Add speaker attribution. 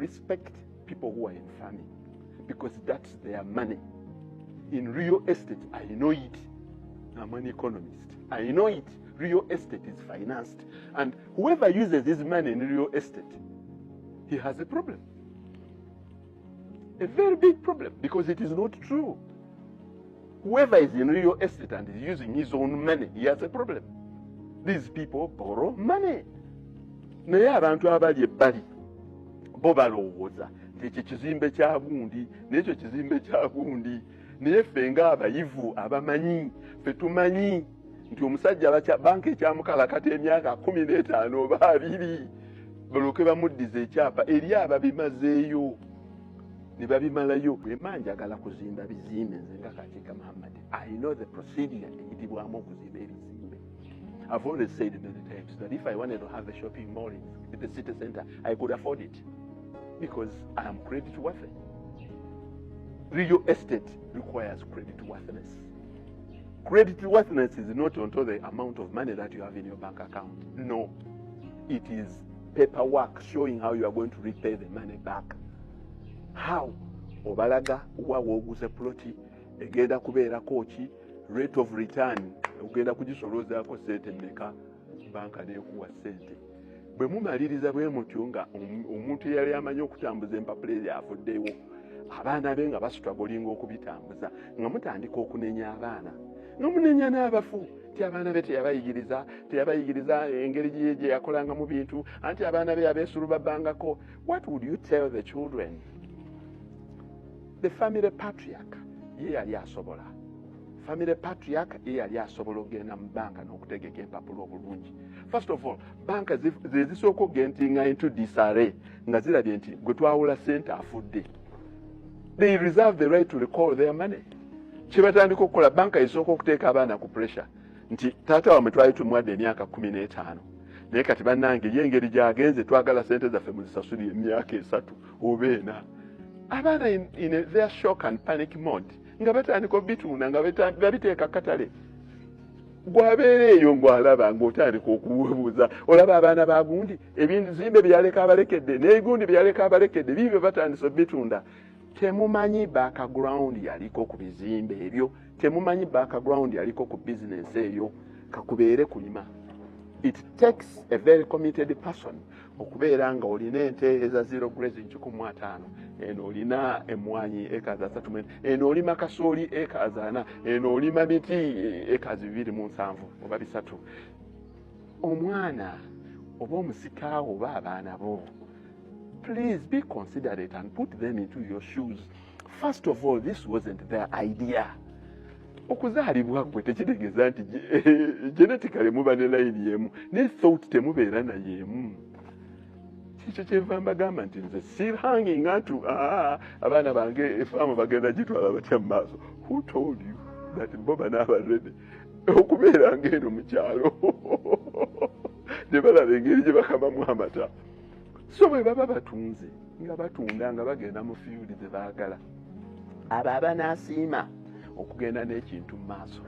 Speaker 1: respect people who are in farming because that's their money. In real estate, I know it. I'm an economist. I know it. Real estate is financed. And whoever uses his money in real estate, he has a problem. A very big problem, because it is not true. Whoever is in real estate and is using his own money, he has a problem. These people borrow money. Naye abantu abali ebbali bo balowooza nti ekyo kizimbe kya gundi n'ekyo kizimbe kya gundi, naye ffe ng'abayivu abamanyi, ffe tumanyi nti omusajja abakya banka ekyamukalakata emyaka 15 oba 2 balyoke bamuddiza ekyapa eri ababimazeeyo ne babimalayo. Bwemba njagala kuzimba bizimbe nze nga Kakiika Muhammad, I know the procedure eyitibwamu okuzimba ebizimbe. I've always said many times that if I wanted to have a shopping mall in the city center, I could afford it because I am credit worthy. Real estate requires credit worthiness. Credit worthiness is not onto the amount of money that you have in your bank account. No. It is paperwork showing how you are going to repay the money back. How? Obalaga uwa woguze ploti, egenda kubeera kochi, rate of return, ugenda kugisolozaako sente mmeka, banka neekuwa sente. Bwe mumaliriza bwe mutyo nga omuntu yali amanyi okutambuza empapula ezo afuddewo, abaana be nga basitwagolinga okubitambuza, nga mutandika okunenya abaana. N'omunenya n'abafu, ti abaana be teyabayigiriza engeri gye yakolanga mu bintu, anti abaana be abeesulu babbangako. What would you tell the children? The family patriarch ye yali asobola. Family patriarch ye yali asobola okugenda mu banka n'okutegeka empapula obulungi. First of all, banka zisooka ogentinga into disarray nga zirabye nti gwe twawula sente afudde. They reserve the right to recall their money. Kibatandika okukola banka esooka okuteeka abaana ku pressure nti taata wamwe twali tumwadde emyaka 15 naye kati bannange ye engeri gy'agenze twagala sente zaffe muzisasulire emyaka 3 oba 4. Abaana in their shock and panic mode nga batandika obitunda nga babiteeka katale. Gwabeera eyo ng'alaba ng'otandika okuwebuuza, olaba abaana ba gundi ebizimbe byaleka abalekedde n'egundi byaleka abalekedde bibyo batandisa obitunda. Temumanyi background yaliko ku bizimbe ebyo, temumanyi background yaliko ku business eyo, kakubeere kulima. It takes a very committed person okubeera nga olina ente eza 0 grazing 15, eno olina emmwanyi ekaza 3, eno olima kasooli ekaza 4, eno olima miti ekazi 27 oba 3. Omwana oba omusikaawo oba abaana bo, please be considerate and put them into your shoes. First of all, this wasn't their idea. Okuzaalibwa kwe tekitegeeza nti genetically muba ne line yemu, ne thought temubeera na yemu. Kikyo kyenva mbagamba nti nze still hanging onto abaana bange efaamu bagenda gitwala batya mu maaso. Who told you that Boba n'abalede okubeera ng'eno mu kyalo ne balaba engeri gye bakabamu amata? So bwe baba batunze nga batunda nga bagenda mu field ze baagala, abo abanaasiima okugenda n'ekintu mu maaso